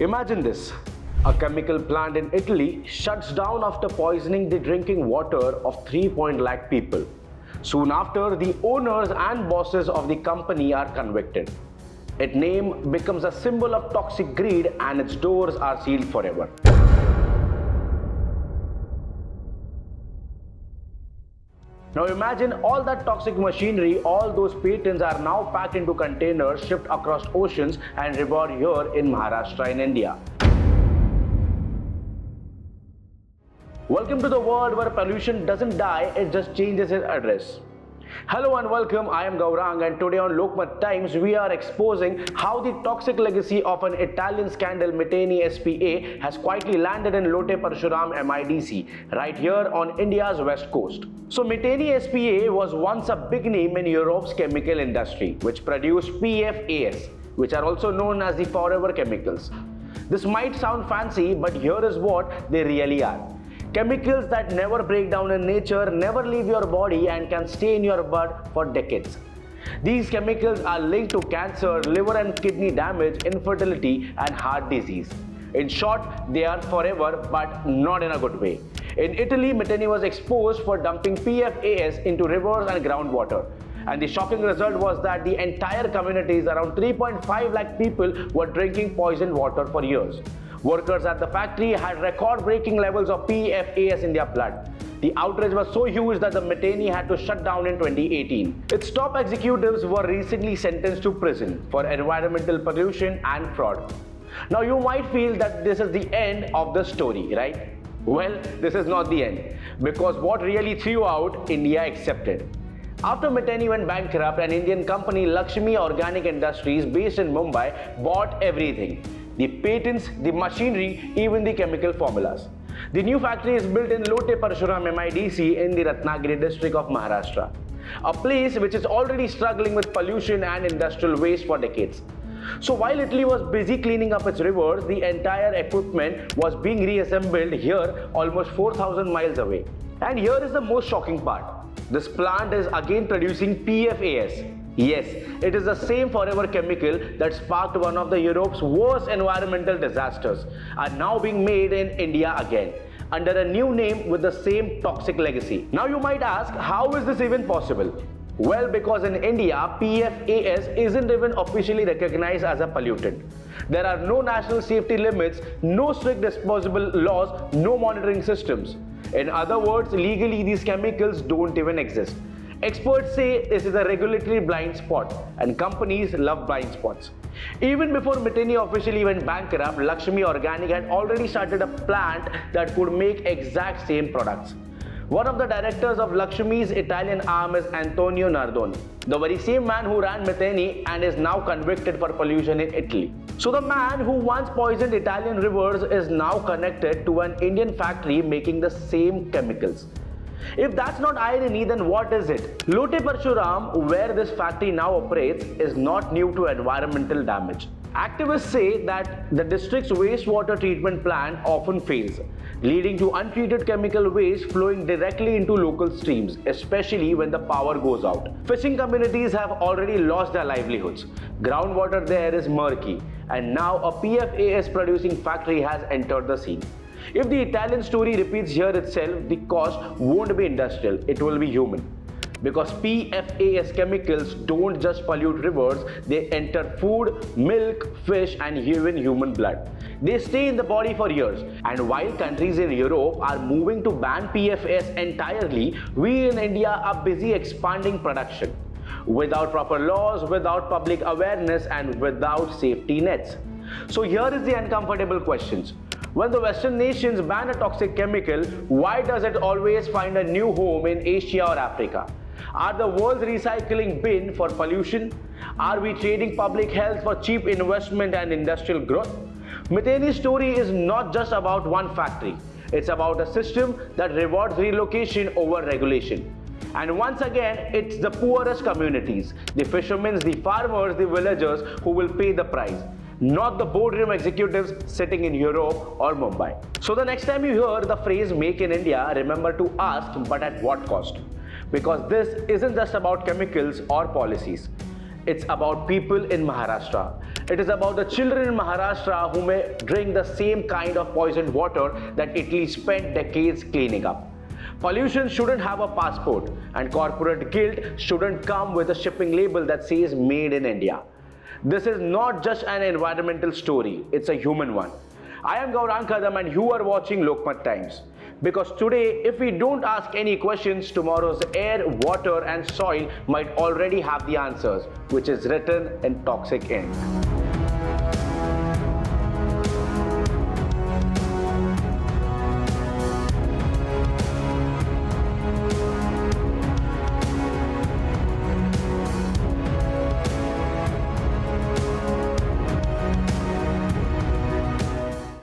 Imagine this. A chemical plant in Italy shuts down after poisoning the drinking water of 3 lakh people. Soon after, the owners and bosses of the company are convicted. Its name becomes a symbol of toxic greed and its doors are sealed forever. Now imagine all that toxic machinery, all those patents are now packed into containers, shipped across oceans and revered here in Maharashtra in India. Welcome to the world where pollution doesn't die, it just changes its address. Hello and welcome, I am Gaurang, and today on Lokmat Times we are exposing how the toxic legacy of an Italian scandal, Miteni S.p.A, has quietly landed in Lote Parshuram MIDC, right here on India's west coast. So Miteni S.p.A was once a big name in Europe's chemical industry, which produced PFAS, which are also known as the forever chemicals. This might sound fancy, but here is what they really are. Chemicals that never break down in nature, never leave your body and can stay in your blood for decades. These chemicals are linked to cancer, liver and kidney damage, infertility and heart disease. In short, they are forever, but not in a good way. In Italy, Miteni was exposed for dumping PFAS into rivers and groundwater. And the shocking result was that the entire communities, around 3.5 lakh people, were drinking poisoned water for years. Workers at the factory had record-breaking levels of PFAS in their blood. The outrage was so huge that the Miteni had to shut down in 2018. Its top executives were recently sentenced to prison for environmental pollution and fraud. Now you might feel that this is the end of the story, right? Well, this is not the end, because what really threw out, India accepted. After Miteni went bankrupt, an Indian company, Laxmi Organic Industries, based in Mumbai, bought everything. The patents, the machinery, even the chemical formulas. The new factory is built in Lote Parshuram MIDC in the Ratnagiri district of Maharashtra, a place which is already struggling with pollution and industrial waste for decades. So while Italy was busy cleaning up its rivers, the entire equipment was being reassembled here almost 4,000 miles away. And here is the most shocking part. This plant is again producing PFAS. Yes, it is the same forever chemical that sparked one of the Europe's worst environmental disasters, are now being made in India again, under a new name with the same toxic legacy. Now you might ask, how is this even possible? Well, because in India, PFAS isn't even officially recognized as a pollutant. There are no national safety limits, no strict disposable laws, no monitoring systems. In other words, legally these chemicals don't even exist. Experts say this is a regulatory blind spot, and companies love blind spots. Even before Miteni officially went bankrupt, Laxmi Organic had already started a plant that could make exact same products. One of the directors of Laxmi's Italian arm is Antonio Nardoni, the very same man who ran Miteni and is now convicted for pollution in Italy. So the man who once poisoned Italian rivers is now connected to an Indian factory making the same chemicals. If that's not irony, then what is it? Lote Parshuram, where this factory now operates, is not new to environmental damage. Activists say that the district's wastewater treatment plant often fails, leading to untreated chemical waste flowing directly into local streams, especially when the power goes out. Fishing communities have already lost their livelihoods. Groundwater there is murky, and now a PFAS producing factory has entered the scene. If the Italian story repeats here itself, the cost won't be industrial, it will be human. Because PFAS chemicals don't just pollute rivers, they enter food, milk, fish and even human blood. They stay in the body for years. And while countries in Europe are moving to ban PFAS entirely, we in India are busy expanding production. Without proper laws, without public awareness and without safety nets. So here is the uncomfortable questions. When the Western nations ban a toxic chemical, why does it always find a new home in Asia or Africa? Are the world's recycling bin for pollution? Are we trading public health for cheap investment and industrial growth? Miteni's story is not just about one factory. It's about a system that rewards relocation over regulation. And once again, it's the poorest communities, the fishermen, the farmers, the villagers who will pay the price. Not the boardroom executives sitting in Europe or Mumbai. So the next time you hear the phrase "Make in India," remember to ask, but at what cost? Because this isn't just about chemicals or policies. It's about people in Maharashtra. It is about the children in Maharashtra who may drink the same kind of poisoned water that Italy spent decades cleaning up. Pollution shouldn't have a passport, and corporate guilt shouldn't come with a shipping label that says Made in India. This is not just an environmental story, it's a human one. I am Gaurang Kadam and you are watching Lokmat Times. Because today, if we don't ask any questions, tomorrow's air, water and soil might already have the answers, which is written in toxic ink.